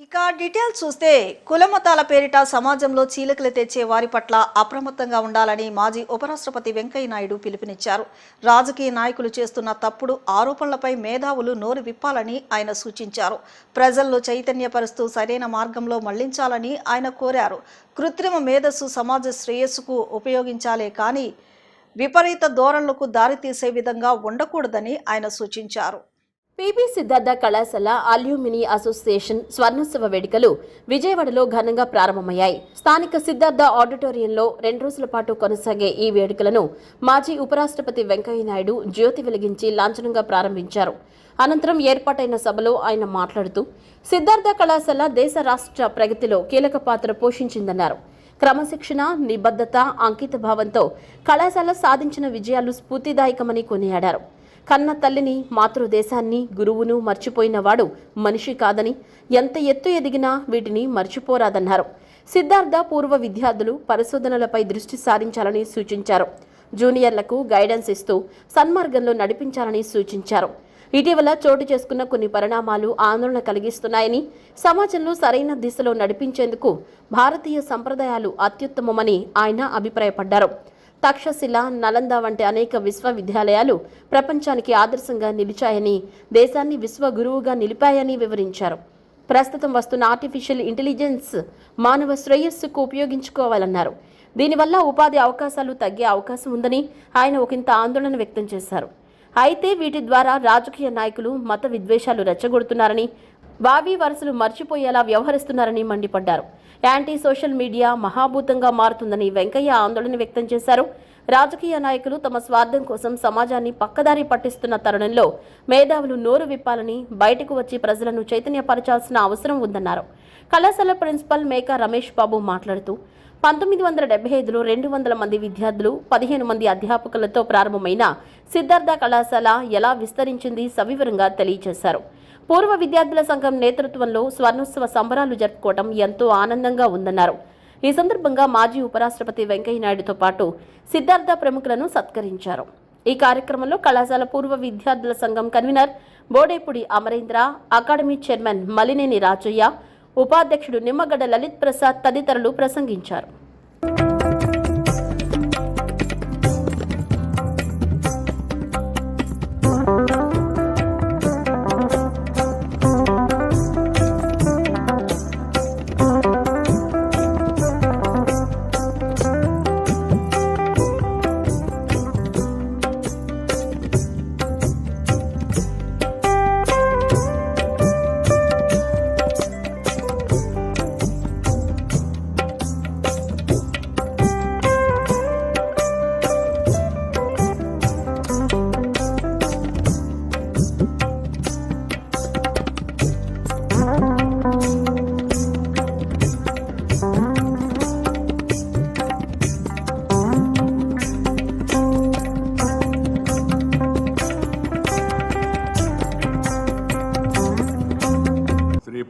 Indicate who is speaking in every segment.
Speaker 1: ఇక డీటెయిల్స్ చూస్తే కులమతాల పేరిట సమాజంలో చీలికలు తెచ్చే వారి పట్ల అప్రమత్తంగా ఉండాలని మాజీ ఉపరాష్ట్రపతి వెంకయ్య నాయుడు పిలుపునిచ్చారు. రాజకీయ నాయకులు చేస్తున్న తప్పుడు ఆరోపణలపై మేధావులు నోరు విప్పాలని ఆయన సూచించారు. ప్రజల్లో చైతన్యపరుస్తూ సరైన మార్గంలో మళ్లించాలని ఆయన కోరారు. కృత్రిమ మేధస్సు సమాజ శ్రేయస్సుకు ఉపయోగించాలే కానీ విపరీత ధోరణులకు దారితీసే విధంగా ఉండకూడదని ఆయన సూచించారు.
Speaker 2: పీబీ సిద్ధార్థ కళాశాల అల్యూమిని అసోసియేషన్ స్వర్ణోత్సవ వేడుకలు విజయవాడలో ఘనంగా ప్రారంభమయ్యాయి. స్థానిక సిద్ధార్థ ఆడిటోరియంలో 2 రోజుల పాటు కొనసాగే ఈ వేడుకలను మాజీ ఉపరాష్ట్రపతి వెంకయ్య నాయుడు జ్యోతి వెలిగించి లాంఛనంగా ప్రారంభించారు. అనంతరం ఏర్పాటైన సభలో ఆయన మాట్లాడుతూ సిద్ధార్థ కళాశాల దేశ రాష్ట్ర ప్రగతిలో కీలక పాత్ర పోషించిందన్నారు. క్రమశిక్షణ, నిబద్ధత, అంకిత భావంతో కళాశాల సాధించిన విజయాలు స్ఫూర్తిదాయకమని కొనియాడారు. కన్న తల్లిని, మాతృదేశాన్ని, గురువును మర్చిపోయినవాడు మనిషి కాదని, ఎంత ఎత్తు ఎదిగినా వీటిని మర్చిపోరాదన్నారు. సిద్ధార్థ పూర్వ విద్యార్థులు పరిశోధనలపై దృష్టి సారించాలని సూచించారు. జూనియర్లకు గైడెన్స్ ఇస్తూ సన్మార్గంలో నడిపించాలని సూచించారు. ఇటీవల చోటు చేసుకున్న కొన్ని పరిణామాలు ఆందోళన కలిగిస్తున్నాయని, సమాజంలో సరైన దిశలో నడిపించేందుకు భారతీయ సంప్రదాయాలు అత్యుత్తమమని ఆయన అభిప్రాయపడ్డారు. తక్షశిల, నలంద వంటి అనేక విశ్వవిద్యాలయాలు ప్రపంచానికి ఆదర్శంగా నిలిచాయని, దేశాన్ని విశ్వగురువుగా నిలిపాయని వివరించారు. ప్రస్తుతం వస్తున్న ఆర్టిఫిషియల్ ఇంటెలిజెన్స్ మానవ శ్రేయస్సుకు ఉపయోగించుకోవాలన్నారు. దీనివల్ల ఉపాధి అవకాశాలు తగ్గే అవకాశం ఉందని ఆయన ఒకంత ఆందోళన వ్యక్తం చేశారు. అయితే వీటి ద్వారా రాజకీయ నాయకులు మత విద్వేషాలు రెచ్చగొడుతున్నారని, వావి వరుసలు మర్చిపోయేలా వ్యవహరిస్తున్నారని మండిపడ్డారు. యాంటీ సోషల్ మీడియా మహాభూతంగా మారుతుందని వెంకయ్య ఆందోళన వ్యక్తం చేశారు. రాజకీయ నాయకులు తమ స్వార్థం కోసం సమాజాన్ని పక్కదారి పట్టిస్తున్న తరుణంలో మేధావులు నోరు విప్పాలని, బయటకు వచ్చి ప్రజలను చైతన్యపరచాల్సిన అవసరం ఉందన్నారు. కళాశాల ప్రిన్సిపల్ మేకా రమేష్ బాబు మాట్లాడుతూ 1975లో 200 మంది విద్యార్థులు, 15 మంది అధ్యాపకులతో ప్రారంభమైన సిద్ధార్థ కళాశాల ఎలా విస్తరించింది సవివరంగా తెలియజేశారు. పూర్వ విద్యార్థుల సంఘం నేతృత్వంలో స్వర్ణోత్సవ సంబరాలు జరుపుకోవడం ఎంతో ఆనందంగా ఉందన్నారు. ఈ సందర్భంగా మాజీ ఉపరాష్ట్రపతి వెంకయ్య నాయుడుతో పాటు సిద్ధార్థ ప్రముఖులను సత్కరించారు. ఈ కార్యక్రమంలో కళాశాల పూర్వ విద్యార్థుల సంఘం convener Bodepudi Amarendra, academy chairman Malineni Rajaiah, ఉపాధ్యక్షుడు నిమ్మగడ్డ లలిత్ ప్రసాద్ తదితరులు ప్రసంగించారు.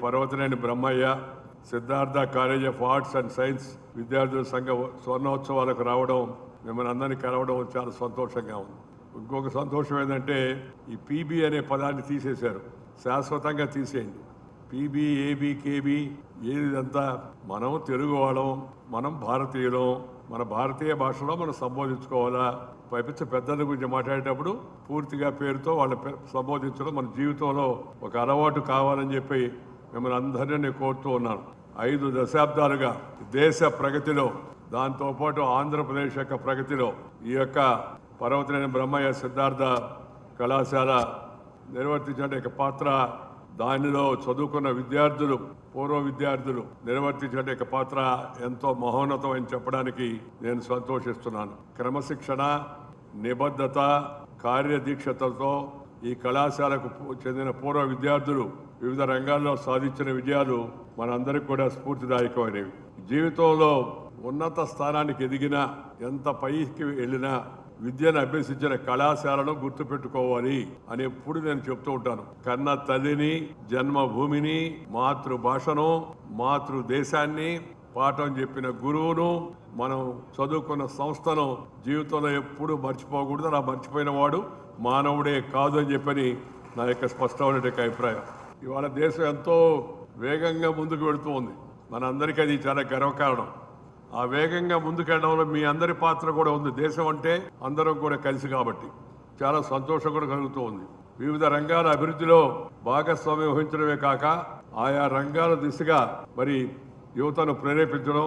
Speaker 3: Parvataneni Brahmaiah, Siddhartha college of arts and science విద్యార్థుల సంఘ స్వర్ణోత్సవాలకు రావడం, మిమ్మల్ని అందరినీ కలవడం చాలా సంతోషంగా ఉంది. ఇంకొక సంతోషం ఏంటంటే ఈ పీబీ అనే పదాన్ని తీసేశారు, శాశ్వతంగా తీసేయండి. పీబీ, ఏబీ, కేబీ ఏదంతా మనం తెలుగు వాళ్ళం, మనం భారతీయులం, మన భారతీయ భాషలో మనం సంబోధించుకోవాలా. పైపించ పెద్దల గురించి మాట్లాడేటప్పుడు పూర్తిగా పేరుతో వాళ్ళ సంబోధించడం మన జీవితంలో ఒక అలవాటు కావాలని చెప్పి మిమ్మల్ని అందరినీ కోరుతూ ఉన్నాను. 5 దశాబ్దాలుగా దేశ ప్రగతిలో, దాంతోపాటు ఆంధ్రప్రదేశ్ యొక్క ప్రగతిలో ఈ యొక్క పర్వతనేని బ్రహ్మయ్య సిద్ధార్థ కళాశాల నిర్వర్తించే పాత్ర, దానిలో చదువుకున్న విద్యార్థులు, పూర్వ విద్యార్థులు నిర్వర్తించే పాత్ర ఎంతో మహోన్నతం అని చెప్పడానికి నేను సంతోషిస్తున్నాను. క్రమశిక్షణ, నిబద్ధత, కార్యదీక్షతతో ఈ కళాశాలకు చెందిన పూర్వ విద్యార్థులు వివిధ రంగాల్లో సాధించిన విజయాలు మనందరికీ కూడా స్ఫూర్తిదాయకమైనవి. జీవితంలో ఉన్నత స్థానానికి ఎదిగినా, ఎంత పైకి వెళ్ళినా విద్యను అభ్యసించిన కళాశాలను గుర్తుపెట్టుకోవాలి అని ఎప్పుడు నేను చెప్తూ ఉంటాను. కన్న తల్లిని, జన్మభూమిని, మాతృభాషను, మాతృదేశాన్ని పాఠం చెప్పిన గురువును, మనం చదువుకున్న సంస్థను జీవితంలో ఎప్పుడు మర్చిపోకూడదు. అలా మర్చిపోయిన వాడు మానవుడే కాదు అని చెప్పని నా యొక్క స్పష్టమైన అభిప్రాయం. ఇవాళ దేశం ఎంతో వేగంగా ముందుకు వెళుతూ ఉంది. మనందరికీ అది చాలా గర్వకారణం. ఆ వేగంగా ముందుకెళ్ళడంలో మీ అందరి పాత్ర కూడా ఉంది. దేశం అంటే అందరం కూడా కలిసి కాబట్టి చాలా సంతోషం కూడా కలుగుతూ ఉంది. వివిధ రంగాల అభివృద్ధిలో భాగస్వామ్యం వహించడమే కాక ఆయా రంగాల దిశగా మరి యువతను ప్రేరేపించడం,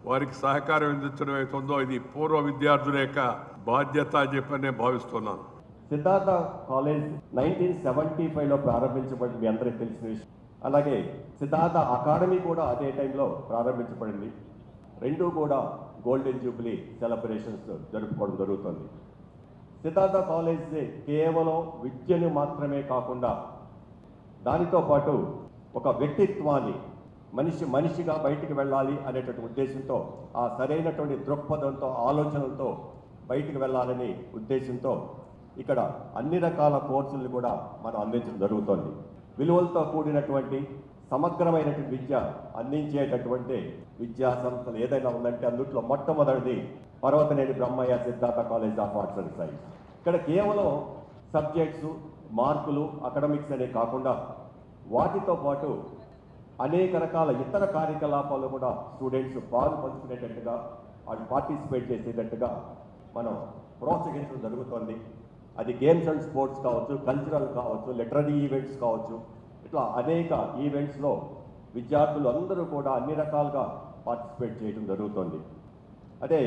Speaker 3: వారికి సహకారం అందించడం అవుతుందో ఇది పూర్వ విద్యార్థుల యొక్క బాధ్యత అని చెప్పి నేను భావిస్తున్నాను.
Speaker 4: సిద్ధార్థ కాలేజ్ 1975లో ప్రారంభించబడింది, మీ అందరికీ తెలిసిన విషయం. అలాగే సిద్ధార్థ అకాడమీ కూడా అదే టైంలో ప్రారంభించబడింది. రెండూ కూడా గోల్డెన్ జూబ్లీ సెలబ్రేషన్స్ జరుపుకోవడం జరుగుతుంది. సిద్ధార్థ కాలేజ్ కేవలం విద్యను మాత్రమే కాకుండా దానితో పాటు ఒక వ్యక్తిత్వాన్ని మనిషిగా బయటికి వెళ్ళాలి అనేటువంటి ఉద్దేశంతో, ఆ సరైనటువంటి దృక్పథంతో, ఆలోచనలతో బయటికి వెళ్ళాలనే ఉద్దేశంతో ఇక్కడ అన్ని రకాల కోర్సులు కూడా మనం అందించడం జరుగుతుంది. విలువలతో కూడినటువంటి సమగ్రమైనటువంటి విద్య అందించేటటువంటి విద్యా సంస్థలు ఏదైనా ఉందంటే అందుట్లో మొట్టమొదటిది Parvathaneni Brahmaiah Siddhartha college of arts and science. ఇక్కడ కేవలం సబ్జెక్ట్స్, మార్కులు, అకాడమిక్స్ అనే కాకుండా వాటితో పాటు అనేక రకాల ఇతర కార్యకలాపాలు కూడా స్టూడెంట్స్ పాలు పంచుకునేటట్టుగా, వాళ్ళు పార్టిసిపేట్ చేసేటట్టుగా మనం ప్రోత్సహించడం జరుగుతుంది. అది గేమ్స్ అండ్ స్పోర్ట్స్ కావచ్చు, కల్చరల్ కావచ్చు, లిటరరీ ఈవెంట్స్ కావచ్చు, ఇట్లా అనేక ఈవెంట్స్లో విద్యార్థులు అందరూ కూడా అన్ని రకాలుగా పార్టిసిపేట్ చేయడం జరుగుతుంది. అదే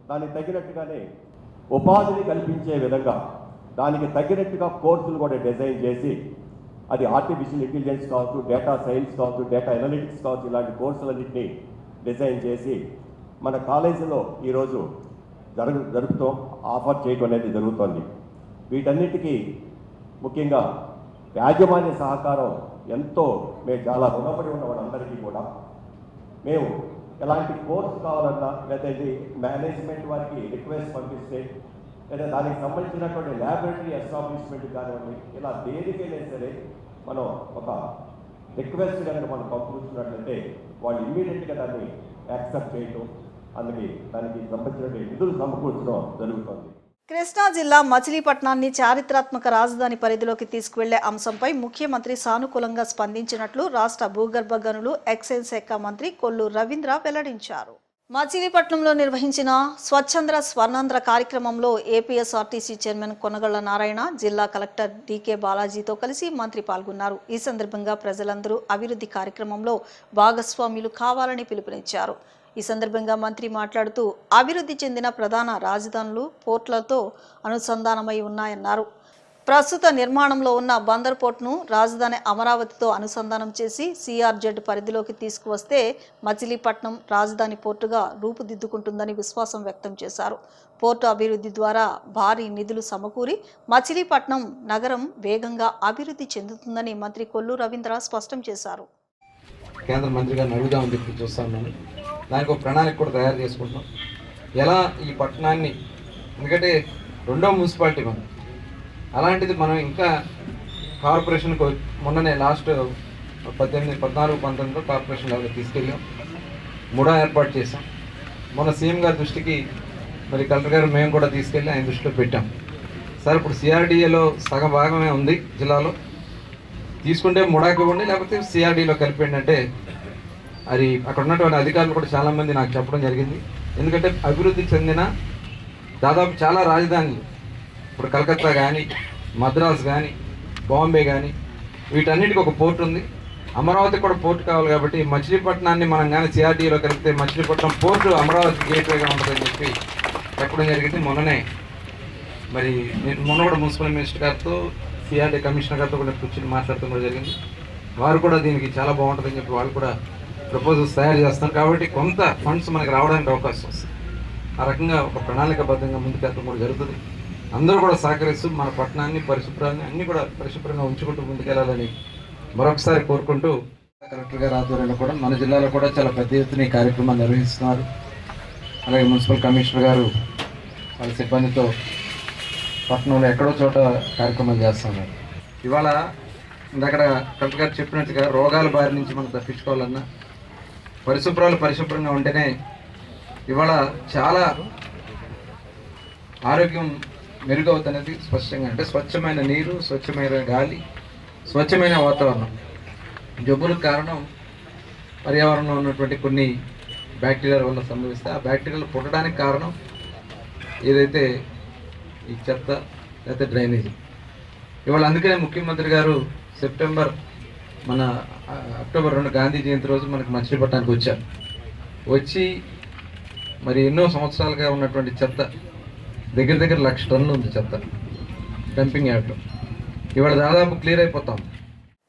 Speaker 4: దానికి తగినట్టుగానే ఉపాధిని కల్పించే విధంగా దానికి తగినట్టుగా కోర్సులు కూడా డిజైన్ చేసి, అది ఆర్టిఫిషియల్ ఇంటెలిజెన్స్ కావచ్చు, డేటా సైన్స్ కావచ్చు, డేటా అనలిటిక్స్ కావచ్చు, ఇలాంటి కోర్సులన్నింటినీ డిజైన్ చేసి మన కాలేజీలో ఈరోజు జరుపుతూ ఆఫర్ చేయడం అనేది జరుగుతుంది. వీటన్నిటికీ ముఖ్యంగా యాజమాన్య సహకారం ఎంతో మేము చాలా రుణపడి ఉన్న వాళ్ళందరికీ కూడా మేము ఎలాంటి కోర్సు కావాలన్నా, లేదా ఇది మేనేజ్మెంట్ వారికి రిక్వెస్ట్ పంపిస్తే, లేదా దానికి సంబంధించినటువంటి ల్యాబొరేటరీ ఎస్టాబ్లిష్మెంట్ కానివ్వండి, ఇలా దేనికైనా సరే మనం ఒక రిక్వెస్ట్ కనుక మనం పంపించినట్లయితే వాళ్ళు ఇమ్మీడియట్గా దాన్ని యాక్సెప్ట్ చేయటం, అందుకే దానికి సంబంధించిన నిధులు సమకూర్చడం జరుగుతుంది.
Speaker 1: కృష్ణా జిల్లా మచిలీపట్నాన్ని చారిత్రాత్మక రాజధాని పరిధిలోకి తీసుకువెళ్లే అంశంపై ముఖ్యమంత్రి సానుకూలంగా స్పందించినట్లు రాష్ట్ర భూగర్భ గనులు ఎక్సైజ్ శాఖ మంత్రి కొల్లు రవీంద్ర వెల్లడించారు. మచిలీపట్నంలో నిర్వహించిన స్వచ్ఛంద్ర స్వర్ణాంధ్ర కార్యక్రమంలో ఏపీఎస్ఆర్టీసీ చైర్మన్ కొనగళ్ల నారాయణ, జిల్లా కలెక్టర్ డీకే బాలాజీతో కలిసి మంత్రి పాల్గొన్నారు. ఈ సందర్భంగా ప్రజలందరూ అభివృద్ధి కార్యక్రమంలో భాగస్వాములు కావాలని పిలుపునిచ్చారు. ఈ సందర్భంగా మంత్రి మాట్లాడుతూ అభివృద్ధి చెందిన ప్రధాన రాజధానులు పోర్టులతో అనుసంధానమై ఉన్నాయన్నారు. ప్రస్తుత నిర్మాణంలో ఉన్న బందర్ పోర్టును రాజధాని అమరావతితో అనుసంధానం చేసి సిఆర్జెడ్ పరిధిలోకి తీసుకువస్తే మచిలీపట్నం రాజధాని పోర్టుగా రూపుదిద్దుకుంటుందని విశ్వాసం వ్యక్తం చేశారు. పోర్టు అభివృద్ధి ద్వారా భారీ నిధులు సమకూరి మచిలీపట్నం నగరం వేగంగా అభివృద్ధి చెందుతుందని మంత్రి కొల్లు రవీంద్ర స్పష్టం చేశారు.
Speaker 5: కేంద్ర మంత్రి గారిని అడుగుదామని చెప్పి చూస్తాను. దానికి ఒక ప్రణాళిక కూడా తయారు చేసుకుంటాం. ఎలా ఈ పట్టణాన్ని, ఎందుకంటే రెండో మున్సిపాలిటీ మనం, అలాంటిది మనం ఇంకా కార్పొరేషన్కి మొన్ననే లాస్ట్ 14-19 కార్పొరేషన్ లెవెల్కి తీసుకెళ్ళాం. ముడా ఏర్పాటు చేసాం. మొన్న సీఎం గారి దృష్టికి మరి కలెక్టర్ గారు మేము కూడా తీసుకెళ్ళి ఆయన దృష్టిలో పెట్టాం. సార్ ఇప్పుడు సిఆర్డీఏలో సగం భాగమే ఉంది జిల్లాలో, తీసుకుంటే ముడాకి ఇవ్వండి, లేకపోతే సిఆర్డీలో కలిపండి అంటే అది అక్కడ ఉన్నటువంటి అధికారులు కూడా చాలామంది నాకు చెప్పడం జరిగింది. ఎందుకంటే అభివృద్ధి చెందిన దాదాపు చాలా రాజధానులు, ఇప్పుడు కలకత్తా కానీ, మద్రాస్ కానీ, బాంబే కానీ, వీటన్నిటికీ ఒక పోర్ట్ ఉంది. అమరావతి కూడా పోర్ట్ కావాలి కాబట్టి మచిలీపట్నాన్ని మనం కానీ సిఆర్డీలో కలిపితే మచిలీపట్నం పోర్టు అమరావతి గేట్వేగా ఉంటుందని చెప్పి చెప్పడం జరిగింది. మొన్ననే మరి మొన్న కూడా మున్సిపల్ మినిస్టర్ గారితో, సిఆర్డీ కమిషనర్ గారితో కూడా కూర్చొని మాట్లాడటం కూడా జరిగింది. వారు కూడా దీనికి చాలా బాగుంటుందని చెప్పి వాళ్ళు కూడా ప్రపోజల్స్ తయారు చేస్తారు. కాబట్టి కొంత ఫండ్స్ మనకి రావడానికి అవకాశం వస్తుంది. ఆ రకంగా ఒక ప్రణాళికబద్ధంగా ముందుకెళ్ళడం కూడా జరుగుతుంది. అందరూ కూడా సహకరిస్తూ మన పట్టణాన్ని, పరిశుభ్రాన్ని అన్నీ కూడా పరిశుభ్రంగా ఉంచుకుంటూ ముందుకెళ్ళాలని మరొకసారి కోరుకుంటూ, కలెక్టర్ గారి ఆధ్వర్యంలో కూడా మన జిల్లాలో కూడా చాలా పెద్ద ఎత్తున ఈ కార్యక్రమాన్ని నిర్వహిస్తున్నారు. అలాగే మున్సిపల్ కమిషనర్ గారు వాళ్ళ సిబ్బందితో పట్టణంలో ఎక్కడో చోట కార్యక్రమాలు చేస్తున్నారు. ఇవాళ ఇందక్కడ కలెక్టర్ గారు చెప్పినట్టుగా రోగాల బారి నుంచి మనం తప్పించుకోవాలన్నా పరిశుభ్రంగా ఉంటేనే ఇవాళ చాలా ఆరోగ్యం మెరుగవుతున్నది స్పష్టంగా. అంటే స్వచ్ఛమైన నీరు, స్వచ్ఛమైన గాలి, స్వచ్ఛమైన వాతావరణం. జబ్బులకు కారణం పర్యావరణంలో ఉన్నటువంటి కొన్ని బ్యాక్టీరియాల వల్ల సంభవిస్తే ఆ బ్యాక్టీరియాలు పుట్టడానికి కారణం ఏదైతే ఈ చెత్త లేకపోతే డ్రైనేజీ. ఇవాళ అందుకనే ముఖ్యమంత్రి గారు మన అక్టోబర్ 2 గాంధీ జయంతి రోజు మనకు మచిలీపట్నానికి వచ్చారు. వచ్చి మరి ఎన్నో సంవత్సరాలుగా ఉన్నటువంటి చెత్త దగ్గర 1,00,000 టన్నులు ఉంది చెత్త డంపింగ్ యార్డ్లో. ఇవాళ దాదాపు క్లియర్ అయిపోతాం.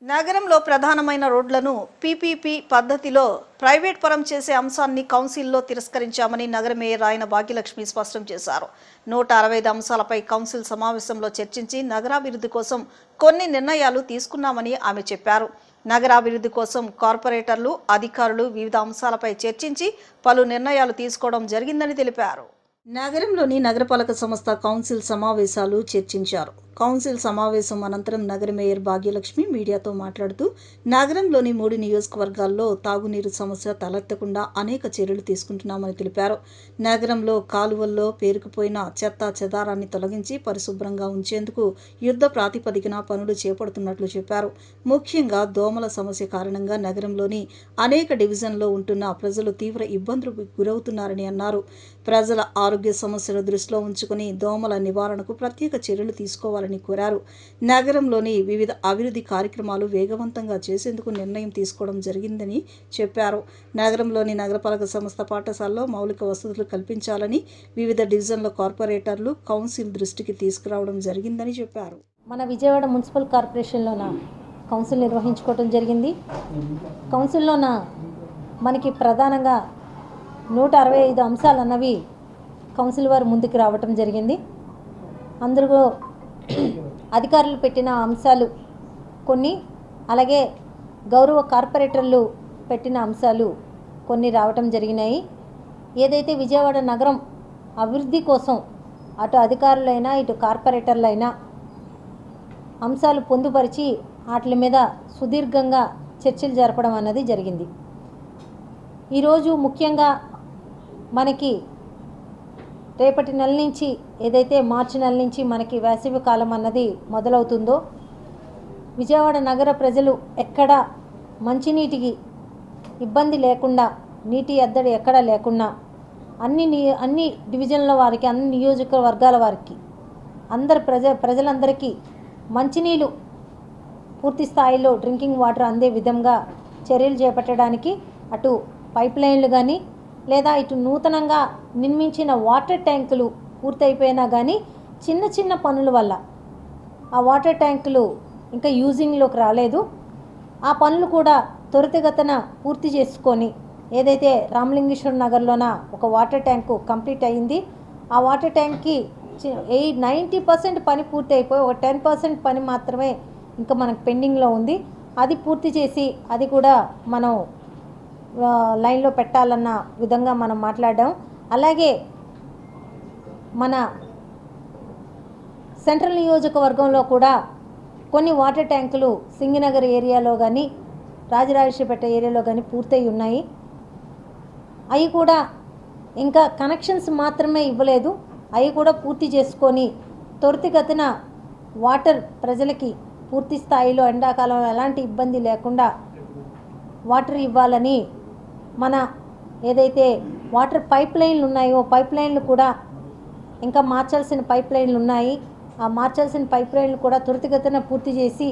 Speaker 1: నగరంలో ప్రధానమైన రోడ్లను పీపీపీ పద్ధతిలో ప్రైవేట్ పరం చేసే అంశాన్ని కౌన్సిల్లో తిరస్కరించామని నగర మేయర్ రాయన భాగ్యలక్ష్మి స్పష్టం చేశారు. 165 అంశాలపై కౌన్సిల్ సమావేశంలో చర్చించి నగరాభివృద్ధి కోసం కొన్ని నిర్ణయాలు తీసుకున్నామని ఆమె చెప్పారు. నగరాభివృద్ధి కోసం కార్పొరేటర్లు, అధికారులు వివిధ అంశాలపై చర్చించి పలు నిర్ణయాలు తీసుకోవడం జరిగిందని తెలిపారు. నగరంలోని నగరపాలక సంస్థ కౌన్సిల్ సమావేశాలు చర్చించారు. కౌన్సిల్ సమావేశం అనంతరం నగర మేయర్ భాగ్యలక్ష్మి మీడియాతో మాట్లాడుతూ నగరంలోని 3 నియోజకవర్గాల్లో తాగునీరు సమస్య తలెత్తకుండా అనేక చర్యలు తీసుకుంటున్నామని తెలిపారు. నగరంలో కాలువల్లో పేరుకుపోయిన చెత్త చెదారాన్ని తొలగించి పరిశుభ్రంగా ఉంచేందుకు యుద్ధ ప్రాతిపదికన పనులు చేపడుతున్నట్లు చెప్పారు. ముఖ్యంగా దోమల సమస్య కారణంగా నగరంలోని అనేక డివిజన్లో ఉంటున్న ప్రజలు తీవ్ర ఇబ్బందులకు గురవుతున్నారని అన్నారు. ప్రజల ఆరోగ్య సమస్యల దృష్టిలో ఉంచుకుని దోమల నివారణకు ప్రత్యేక చర్యలు తీసుకోవాలని కోరారు. నగరంలోని వివిధ అభివృద్ధి కార్యక్రమాలు వేగవంతంగా చేసేందుకు నిర్ణయం తీసుకోవడం జరిగిందని చెప్పారు. నగరంలోని నగరపాలక సంస్థ పాఠశాలలో మౌలిక వసతులు కల్పించాలని వివిధ డివిజన్ల కార్పొరేటర్లు కౌన్సిల్ దృష్టికి తీసుకురావడం జరిగిందని చెప్పారు.
Speaker 6: మన విజయవాడ మున్సిపల్ కార్పొరేషన్లోన కౌన్సిల్ నిర్వహించుకోవడం జరిగింది. కౌన్సిల్లోన మనకి ప్రధానంగా 165 అంశాలు అన్నవి కౌన్సిల్ వారు ముందుకు రావటం జరిగింది. అందరూ అధికారులు పెట్టిన అంశాలు కొన్ని, అలాగే గౌరవ కార్పొరేటర్లు పెట్టిన అంశాలు కొన్ని రావటం జరిగినాయి. ఏదైతే విజయవాడ నగరం అభివృద్ధి కోసం అటు అధికారులైనా ఇటు కార్పొరేటర్లైనా అంశాలు పొందుపరిచి వాటి మీద సుదీర్ఘంగా చర్చలు జరపడం అన్నది జరిగింది. ఈరోజు ముఖ్యంగా మనకి రేపటి నెల నుంచి ఏదైతే మార్చి నెల నుంచి మనకి వేసవి కాలం అన్నది మొదలవుతుందో విజయవాడ నగర ప్రజలు ఎక్కడ మంచినీటికి ఇబ్బంది లేకుండా, నీటి ఎద్దడి ఎక్కడా లేకుండా అన్ని డివిజన్ల వారికి, అన్ని నియోజకవర్గాల వారికి, ప్రజలందరికీ మంచినీళ్ళు పూర్తి స్థాయిలో డ్రింకింగ్ వాటర్ అందే విధంగా చర్యలు చేపట్టడానికి అటు పైప్ లైన్లు కానీ లేదా ఇటు నూతనంగా నిర్మించిన వాటర్ ట్యాంకులు పూర్తయిపోయినా కానీ చిన్న చిన్న పనుల వల్ల ఆ వాటర్ ట్యాంకులు ఇంకా యూజింగ్లోకి రాలేదు. ఆ పనులు కూడా త్వరితగతిన పూర్తి చేసుకొని ఏదైతే రామలింగేశ్వర నగర్లోన ఒక వాటర్ ట్యాంకు కంప్లీట్ అయ్యింది. ఆ వాటర్ ట్యాంక్కి 90% పని పూర్తి అయిపోయి ఒక 10% పని మాత్రమే ఇంకా మనకు పెండింగ్లో ఉంది. అది పూర్తి చేసి అది కూడా మనం లైన్లో పెట్టాలన్న విధంగా మనం మాట్లాడాం. అలాగే మన సెంట్రల్ నియోజకవర్గంలో కూడా కొన్ని వాటర్ ట్యాంకులు సింగినగర్ ఏరియాలో కానీ రాజరాజేశ్వరపేట ఏరియాలో కానీ పూర్తయి ఉన్నాయి. అవి కూడా ఇంకా కనెక్షన్స్ మాత్రమే ఇవ్వలేదు. అవి కూడా పూర్తి చేసుకొని త్వరితగతిన వాటర్ ప్రజలకి పూర్తి స్థాయిలో ఎండాకాలంలో ఎలాంటి ఇబ్బంది లేకుండా వాటర్ ఇవ్వాలని మన ఏదైతే వాటర్ పైప్ లైన్లు ఉన్నాయో పైప్ లైన్లు కూడా ఇంకా మార్చాల్సిన పైప్ లైన్లు ఉన్నాయి. ఆ మార్చాల్సిన పైప్ లైన్లు కూడా త్వరితగతిన పూర్తి చేసి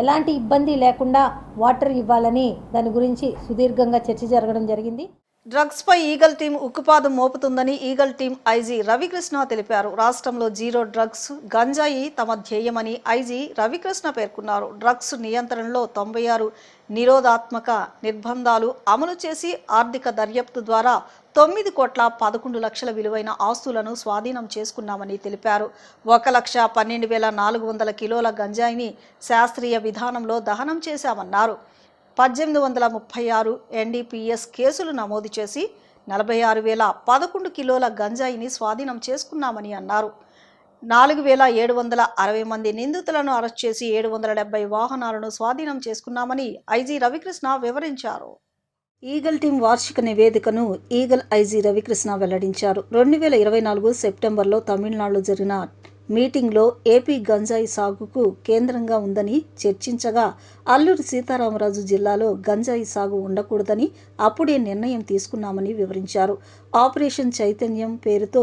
Speaker 6: ఎలాంటి ఇబ్బంది లేకుండా వాటర్ ఇవ్వాలని దాని గురించి సుదీర్ఘంగా చర్చ జరగడం జరిగింది.
Speaker 1: డ్రగ్స్ పై ఈగల్ టీం ఉక్కుపాదం మోపుతుందని ఈగల్ టీం ఐజీ రవికృష్ణ తెలిపారు. రాష్ట్రంలో జీరో డ్రగ్స్, గంజాయి తమ ధ్యేయమని ఐజీ రవికృష్ణ పేర్కొన్నారు. డ్రగ్స్ నియంత్రణలో 96 నిరోధాత్మక నిర్బంధాలు అమలు చేసి ఆర్థిక దర్యాప్తు ద్వారా 9,11,00,000 విలువైన ఆస్తులను స్వాధీనం చేసుకున్నామని తెలిపారు. 1,12,400 కిలోల గంజాయిని శాస్త్రీయ విధానంలో దహనం చేశామన్నారు. 1836 NDPS కేసులు నమోదు చేసి 46,011 కిలోల గంజాయిని స్వాధీనం చేసుకున్నామని అన్నారు. 4,760 మంది నిందితులను అరెస్ట్ చేసి 770 వాహనాలను స్వాధీనం చేసుకున్నామని ఐజీ రవికృష్ణ వివరించారు. ఈగల్ టీం వార్షిక నివేదికను ఈగల్ ఐజీ రవికృష్ణ వెల్లడించారు. 2024 సెప్టెంబర్లో తమిళనాడులో జరిగిన మీటింగ్లో ఏపీ గంజాయి సాగుకు కేంద్రంగా ఉందని చర్చించగా అల్లూరి సీతారామరాజు జిల్లాలో గంజాయి సాగు ఉండకూడదని అప్పుడే నిర్ణయం తీసుకున్నామని వివరించారు. ఆపరేషన్ చైతన్యం పేరుతో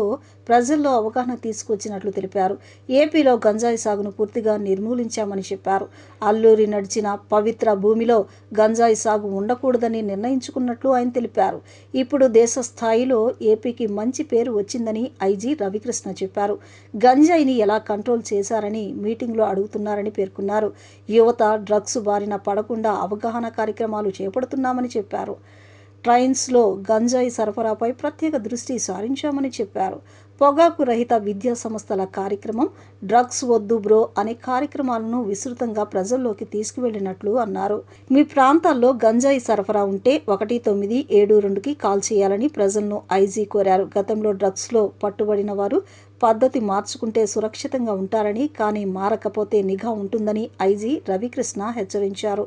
Speaker 1: ప్రజల్లో అవగాహన తీసుకొచ్చినట్లు తెలిపారు. ఏపీలో గంజాయి సాగును పూర్తిగా నిర్మూలించామని చెప్పారు. అల్లూరి నడిచిన పవిత్ర భూమిలో గంజాయి సాగు ఉండకూడదని నిర్ణయించుకున్నట్లు ఆయన తెలిపారు. ఇప్పుడు దేశ స్థాయిలో ఏపీకి మంచి పేరు వచ్చిందని ఐజీ రవికృష్ణ చెప్పారు. గంజాయిని ఎలా కంట్రోల్ చేశారని మీటింగ్లో అడుగుతున్నారని పేర్కొన్నారు. యువత డ్రగ్స్ బారిన పడకుండా అవగాహన కార్యక్రమాలు చేపడుతున్నామని చెప్పారు. ట్రైన్స్లో గంజాయి సరఫరాపై ప్రత్యేక దృష్టి సారించామని చెప్పారు. పొగాకు రహిత విద్యా సంస్థల కార్యక్రమం, డ్రగ్స్ వద్దు బ్రో అనే కార్యక్రమాలను విస్తృతంగా ప్రజల్లోకి తీసుకువెళ్లినట్లు అన్నారు. మీ ప్రాంతాల్లో గంజాయి సరఫరా ఉంటే 1972కి కాల్ చేయాలని ప్రజలను ఐజీ కోరారు. గతంలో డ్రగ్స్లో పట్టుబడిన వారు పద్ధతి మార్చుకుంటే సురక్షితంగా ఉంటారని, కానీ మారకపోతే నిఘా ఉంటుందని ఐజీ రవికృష్ణ హెచ్చరించారు.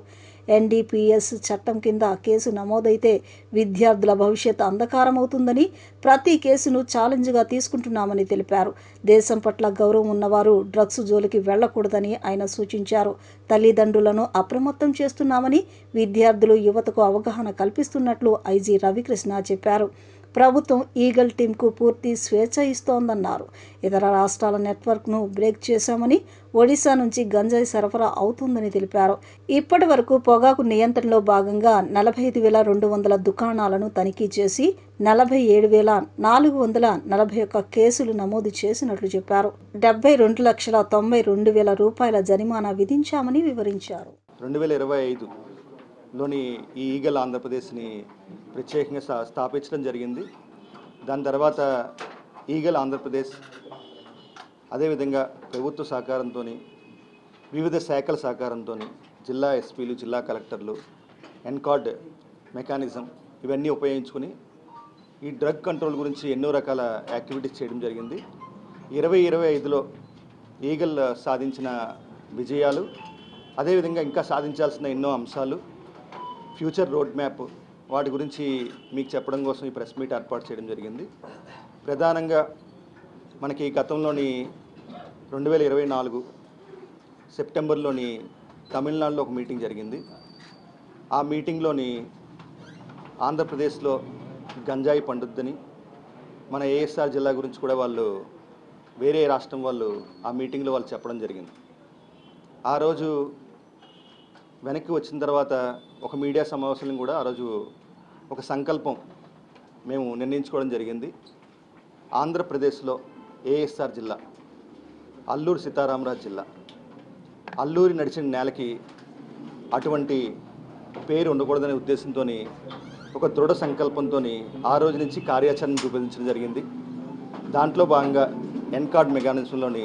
Speaker 1: ఎన్డీపీఎస్ చట్టం కింద కేసు నమోదైతే విద్యార్థుల భవిష్యత్ అంధకారమవుతుందని, ప్రతి కేసును ఛాలెంజ్గా తీసుకుంటున్నామని తెలిపారు. దేశం పట్ల గౌరవం ఉన్నవారు డ్రగ్స్ జోలికి వెళ్లకూడదని ఆయన సూచించారు. తల్లిదండ్రులను అప్రమత్తం చేస్తున్నామని, విద్యార్థులు యువతకు అవగాహన కల్పిస్తున్నట్లు ఐజీ రవికృష్ణ చెప్పారు. ప్రభుత్వం ఈగల్ టీంకు పూర్తి స్వేచ్ఛ ఇస్తోందన్నారు. ఇతర రాష్ట్రాల నెట్వర్క్ను బ్రేక్ చేశామని, ఒడిశా నుంచి గంజాయి సరఫరా అవుతుందని తెలిపారు. ఇప్పటి వరకు పొగాకు నియంత్రణలో భాగంగా 45,200 దుకాణాలను తనిఖీ చేసి 47,441 కేసులు నమోదు చేసినట్లు చెప్పారు. 72,92,000 రూపాయల జరిమానా విధించామని వివరించారు.
Speaker 7: 2025లోని ఈ ఈగల్ ఆంధ్రప్రదేశ్ని ప్రత్యేకంగా స్థాపించడం జరిగింది. దాని తర్వాత ఈగల్ ఆంధ్రప్రదేశ్ అదేవిధంగా ప్రభుత్వ సహకారంతో, వివిధ శాఖల సహకారంతో, జిల్లా ఎస్పీలు, జిల్లా కలెక్టర్లు, ఎన్కార్డ్ మెకానిజం ఇవన్నీ ఉపయోగించుకుని ఈ డ్రగ్ కంట్రోల్ గురించి ఎన్నో రకాల యాక్టివిటీస్ చేయడం జరిగింది. 2025లో ఈగల్ సాధించిన విజయాలు, అదేవిధంగా ఇంకా సాధించాల్సిన ఎన్నో అంశాలు, ఫ్యూచర్ రోడ్ మ్యాప్, వాటి గురించి మీకు చెప్పడం కోసం ఈ ప్రెస్ మీట్ ఏర్పాటు చేయడం జరిగింది. ప్రధానంగా మనకి గతంలోని 2024 సెప్టెంబర్లోని తమిళనాడులో ఒక మీటింగ్ జరిగింది. ఆ మీటింగ్లోని ఆంధ్రప్రదేశ్లో గంజాయి పండుద్దని, మన ఏఎస్ఆర్ జిల్లా గురించి కూడా వాళ్ళు వేరే రాష్ట్రం వాళ్ళు ఆ మీటింగ్లో వాళ్ళు చెప్పడం జరిగింది. ఆ రోజు వెనక్కి వచ్చిన తర్వాత ఒక మీడియా సమావేశంలో కూడా ఆ రోజు ఒక సంకల్పం మేము నిర్ణయించుకోవడం జరిగింది. ఆంధ్రప్రదేశ్లో ఏఎస్ఆర్ జిల్లా, అల్లూరి సీతారామరాజు జిల్లా, అల్లూరి నడిచిన నేలకి అటువంటి పేరు ఉండకూడదనే ఉద్దేశంతో ఒక దృఢ సంకల్పంతో ఆ రోజు నుంచి కార్యాచరణ రూపొందించడం జరిగింది. దాంట్లో భాగంగా ఎన్కార్డ్ మెకానిజంలోని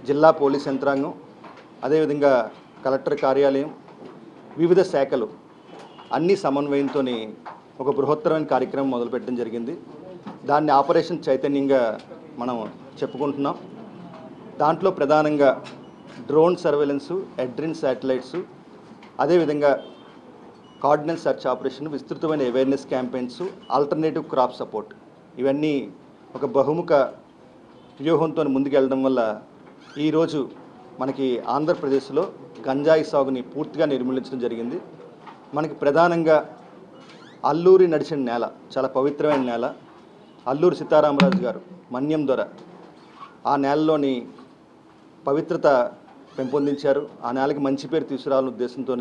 Speaker 7: జిల్లా పోలీస్ యంత్రాంగం, అదేవిధంగా కలెక్టర్ కార్యాలయం, వివిధ శాఖలు అన్ని సమన్వయంతో ఒక బృహత్తరమైన కార్యక్రమం మొదలుపెట్టడం జరిగింది. దాన్ని ఆపరేషన్ చైతన్యంగా మనం చెప్పుకుంటున్నాం. దాంట్లో ప్రధానంగా డ్రోన్ సర్వేలెన్సు, ఎడ్రిన్ శాటిలైట్సు, అదేవిధంగా కార్డినెన్స్ సర్చ్ ఆపరేషన్, విస్తృతమైన awareness campaigns, alternative crop support, ఇవన్నీ ఒక బహుముఖ వ్యూహంతో ముందుకెళ్ళడం వల్ల ఈరోజు మనకి ఆంధ్రప్రదేశ్లో గంజాయి సాగుని పూర్తిగా నిర్మూలించడం జరిగింది. మనకి ప్రధానంగా అల్లూరి నడిచిన నేల చాలా పవిత్రమైన నేల. అల్లూరి సీతారామరాజు గారు మన్యం దొర ఆ నేలలోని పవిత్రత పెంపొందించారు. ఆ నేలకి మంచి పేరు తీసుకురావాలనే ఉద్దేశంతో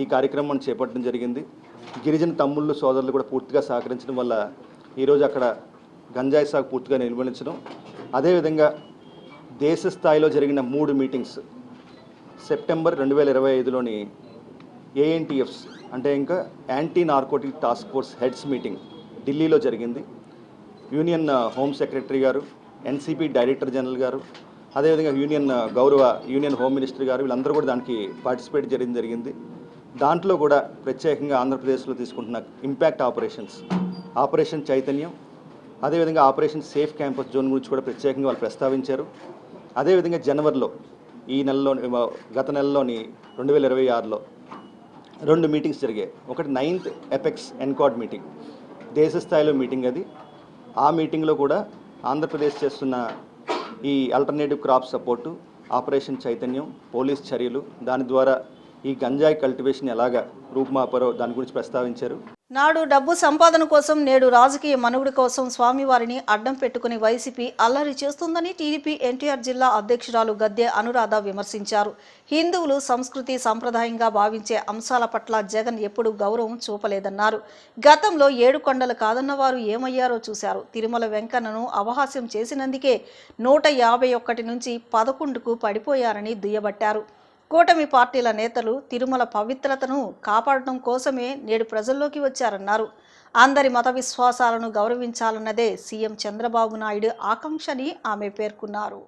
Speaker 7: ఈ కార్యక్రమం చేపట్టడం జరిగింది. గిరిజన తమ్ముళ్ళు, సోదరులు కూడా పూర్తిగా సహకరించడం వల్ల ఈరోజు అక్కడ గంజాయి సాగు పూర్తిగా నిర్మూలించడం, అదేవిధంగా దేశ స్థాయిలో జరిగిన 3 మీటింగ్స్ సెప్టెంబర్ 2025లోని ఏఎన్టీఎఫ్స్ అంటే ఇంకా anti narcotic task force heads meeting ఢిల్లీలో జరిగింది. యూనియన్ హోమ్ సెక్రటరీ గారు, ఎన్సీపీ డైరెక్టర్ జనరల్ గారు, అదేవిధంగా గౌరవ యూనియన్ హోమ్ మినిస్టర్ గారు, వీళ్ళందరూ కూడా దానికి పార్టిసిపేట్ చేయడం జరిగింది. దాంట్లో కూడా ప్రత్యేకంగా ఆంధ్రప్రదేశ్లో తీసుకుంటున్న ఇంపాక్ట్ ఆపరేషన్స్, ఆపరేషన్ చైతన్యం, అదేవిధంగా ఆపరేషన్ సేఫ్ క్యాంపస్ జోన్ గురించి కూడా ప్రత్యేకంగా వాళ్ళు ప్రస్తావించారు. అదేవిధంగా జనవరిలో గత నెలలోని 2026లో 2 మీటింగ్స్ జరిగాయి. ఒకటి 9th ఎపెక్స్ ఎన్కార్డ్ మీటింగ్, దేశ స్థాయిలో మీటింగ్ అది. ఆ మీటింగ్లో కూడా ఆంధ్రప్రదేశ్ చేస్తున్న ఈ ఆల్టర్నేటివ్ క్రాప్ సపోర్టు, ఆపరేషన్ చైతన్యం, పోలీస్ చర్యలు, దాని ద్వారా ఈ గంజాయి కల్టివేషన్ ఎలాగా రూపుమాపారో దాని గురించి ప్రస్తావించారు.
Speaker 1: నాడు డబ్బు సంపాదన కోసం, నేడు రాజకీయ మనుగడ కోసం స్వామివారిని అడ్డం పెట్టుకుని వైసీపీ అల్లరి చేస్తుందని టీడీపీ ఎన్టీఆర్ జిల్లా అధ్యక్షురాలు గద్దె అనురాధ విమర్శించారు. హిందువులు సంస్కృతి సంప్రదాయంగా భావించే అంశాల పట్ల జగన్ ఎప్పుడూ గౌరవం చూపలేదన్నారు. గతంలో 7 కొండలు కాదన్న వారు ఏమయ్యారో చూశారు. తిరుమల వెంకన్నను అపహాస్యం చేసినందుకే 151 నుంచి 11కు పడిపోయారని దుయ్యబట్టారు. కూటమి పార్టీల నేతలు తిరుమల పవిత్రతను కాపాడటం కోసమే నేడు ప్రజల్లోకి వచ్చారన్నారు. అందరి మత విశ్వాసాలను గౌరవించాలన్నదే సీఎం చంద్రబాబు నాయుడు ఆకాంక్షని ఆమె పేర్కొన్నారు.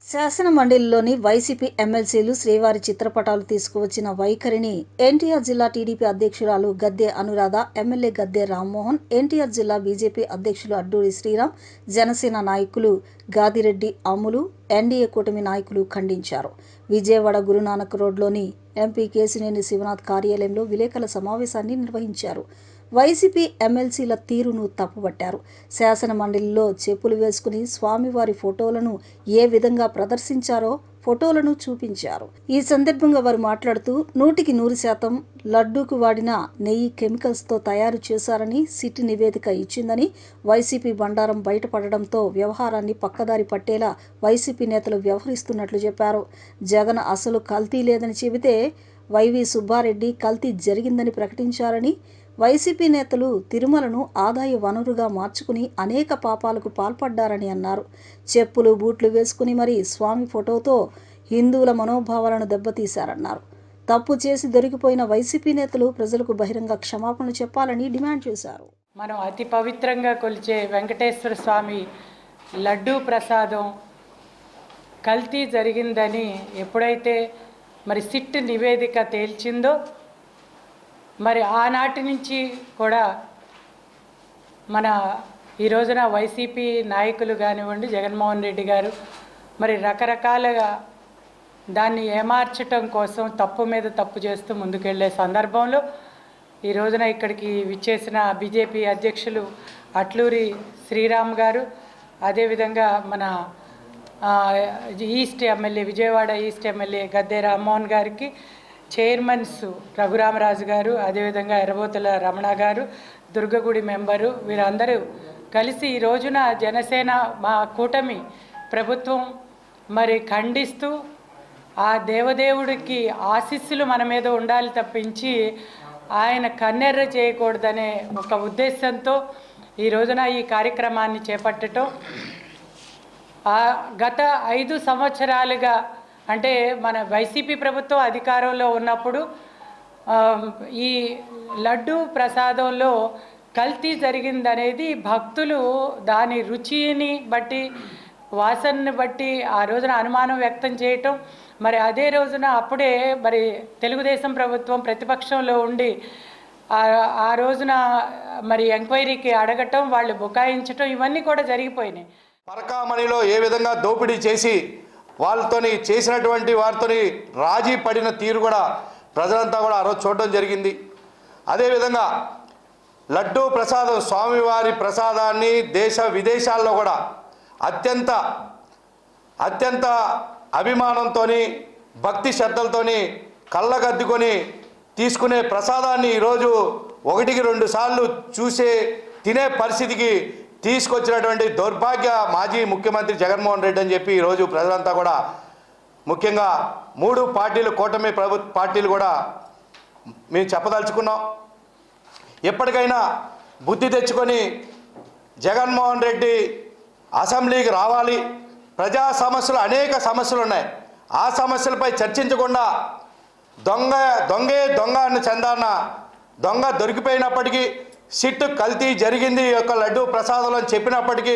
Speaker 1: శాసన మండలిలోని వైసీపీ ఎమ్మెల్సీలు శ్రీవారి చిత్రపటాలు తీసుకువచ్చిన వైఖరిని ఎన్టీఆర్ జిల్లా టీడీపీ అధ్యక్షురాలు గద్దె అనురాధ, ఎమ్మెల్యే గద్దె రామ్మోహన్, ఎన్టీఆర్ జిల్లా బీజేపీ అధ్యక్షులు అడ్డూరి శ్రీరామ్, జనసేన నాయకులు గాదిరెడ్డి అమ్ములు, ఎన్డీఏ కూటమి నాయకులు ఖండించారు. విజయవాడ గురునానక్ రోడ్లోని ఎంపీ కేశినేని శివనాథ్ కార్యాలయంలో విలేకరుల సమావేశాన్ని నిర్వహించారు. వైసీపీ ఎమ్మెల్సీల తీరును తప్పుపట్టారు. శాసన మండలిలో చెప్పులు వేసుకుని స్వామివారి ఫోటోలను ఏ విధంగా ప్రదర్శించారో ఫోటోలను చూపించారు. ఈ సందర్భంగా వారు మాట్లాడుతూ 100% లడ్డూకు వాడిన నెయ్యి కెమికల్స్తో తయారు చేశారని సిట్ నివేదిక ఇచ్చిందని, వైసీపీ బండారం బయటపడడంతో వ్యవహారాన్ని పక్కదారి పట్టేలా వైసీపీ నేతలు వ్యవహరిస్తున్నట్లు చెప్పారు. జగన్ అసలు కల్తీ లేదని చెబితే వైవి సుబ్బారెడ్డి కల్తీ జరిగిందని ప్రకటించారని, వైసీపీ నేతలు తిరుమలను ఆదాయ వనరుగా మార్చుకుని అనేక పాపాలకు పాల్పడ్డారని అన్నారు. చెప్పులు బూట్లు వేసుకుని మరీ స్వామి ఫోటోతో హిందువుల మనోభావాలను దెబ్బతీశారన్నారు. తప్పు చేసి దొరికిపోయిన వైసీపీ నేతలు ప్రజలకు బహిరంగ క్షమాపణలు చెప్పాలని డిమాండ్ చేశారు.
Speaker 8: మనం అతి పవిత్రంగా కొలిచే వెంకటేశ్వర స్వామి లడ్డూ ప్రసాదం కల్తీ జరిగిందని ఎప్పుడైతే మరి సిట్ నివేదిక తేల్చిందో, మరి ఆనాటి నుంచి కూడా మన ఈ రోజున వైసీపీ నాయకులు కానివ్వండి, జగన్మోహన్ రెడ్డి గారు మరి రకరకాలుగా దాన్ని ఏమార్చటం కోసం తప్పు మీద తప్పు చేస్తూ ముందుకెళ్లే సందర్భంలో ఈ రోజున ఇక్కడికి విచ్చేసిన బీజేపీ అధ్యక్షులు అట్లూరి శ్రీరామ్ గారు, అదేవిధంగా మన east MLA, Vijayawada east MLA Gadde Rammohan గారికి, చైర్మన్స్ రఘురామరాజు గారు, అదేవిధంగా ఎర్రబోతుల రమణ గారు, దుర్గగుడి మెంబరు, వీరందరూ కలిసి ఈ రోజున జనసేన మా కూటమి ప్రభుత్వం మరి ఖండిస్తూ ఆ దేవదేవుడికి ఆశీస్సులు మన మీద ఉండాలి తప్పించి ఆయన కన్నెర్ర చేయకూడదనే ఒక ఉద్దేశంతో ఈ రోజున ఈ కార్యక్రమాన్ని చేపట్టడం. గత 5 సంవత్సరాలుగా అంటే మన వైసీపీ ప్రభుత్వం అధికారంలో ఉన్నప్పుడు ఈ లడ్డు ప్రసాదంలో కల్తీ జరిగిందనేది భక్తులు దాని రుచిని బట్టి, వాసనని బట్టి ఆ రోజున అనుమానం వ్యక్తం చేయటం, మరి అదే రోజున అప్పుడే మరి తెలుగుదేశం ప్రభుత్వం ప్రతిపక్షంలో ఉండి ఆ రోజున మరి ఎంక్వైరీకి అడగటం, వాళ్ళు బుకాయించటం, ఇవన్నీ కూడా జరిగిపోయినాయి.
Speaker 9: పరకామణిలో ఏ విధంగా దోపిడీ చేసి వాళ్ళతోని చేసినటువంటి వారితోని రాజీ పడిన తీరు కూడా ప్రజలంతా కూడా ఆ రోజు చూడడం జరిగింది. అదేవిధంగా లడ్డూ ప్రసాదం, స్వామివారి ప్రసాదాన్ని దేశ విదేశాల్లో కూడా అత్యంత అభిమానంతో, భక్తి శ్రద్ధలతో కళ్ళగద్దుకొని తీసుకునే ప్రసాదాన్ని ఈరోజు 1-2 సార్లు చూసే తినే పరిస్థితికి తీసుకొచ్చినటువంటి దౌర్భాగ్య మాజీ ముఖ్యమంత్రి జగన్మోహన్ రెడ్డి అని చెప్పి ఈరోజు ప్రజలంతా కూడా, ముఖ్యంగా 3 పార్టీలు, కూటమి పార్టీలు కూడా మేము చెప్పదలుచుకున్నాం. ఎప్పటికైనా బుద్ధి తెచ్చుకొని జగన్మోహన్ రెడ్డి అసెంబ్లీకి రావాలి. ప్రజా సమస్యలు, అనేక సమస్యలు ఉన్నాయి. ఆ సమస్యలపై చర్చించకుండా దొంగ అన్న చందాన దొంగ దొరికిపోయినప్పటికీ, సిట్ కల్తీ జరిగింది ఈ యొక్క లడ్డూ ప్రసాదంలో చెప్పినప్పటికీ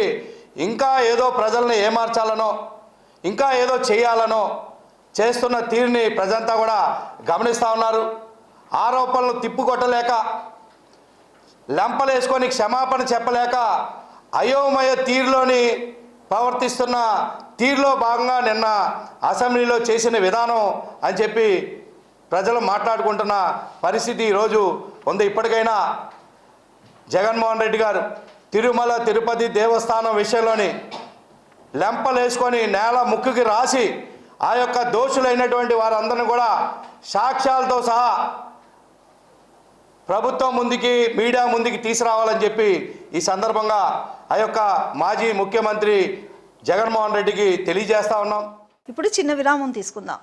Speaker 9: ఇంకా ఏదో ప్రజల్ని ఏమార్చాలనో, ఇంకా ఏదో చేయాలనో చేస్తున్న తీరుని ప్రజంతా కూడా గమనిస్తూ ఉన్నారు. ఆరోపణలు తిప్పుకొట్టలేక, లెంపలేసుకొని క్షమాపణ చెప్పలేక అయోమయ తీరులోని ప్రవర్తిస్తున్న తీరులో భాగంగా నిన్న అసెంబ్లీలో చేసిన విధానం అని చెప్పి ప్రజలు మాట్లాడుకుంటున్న పరిస్థితి ఈరోజు ఉంది. ఇప్పటికైనా జగన్మోహన్ రెడ్డి గారు తిరుమల తిరుపతి దేవస్థానం విషయంలోని లెంపలు వేసుకొని నేల ముక్కుకి రాసి ఆ యొక్క దోషులైనటువంటి వారందరిని కూడా సాక్ష్యాలతో సహా ప్రభుత్వం ముందుకి మీడియా ముందుకి తీసుకురావాలని చెప్పి ఈ సందర్భంగా ఆ యొక్క మాజీ ముఖ్యమంత్రి జగన్మోహన్ రెడ్డికి తెలియజేస్తా ఉన్నాం.
Speaker 1: ఇప్పుడు చిన్న విరామం తీసుకుందాం.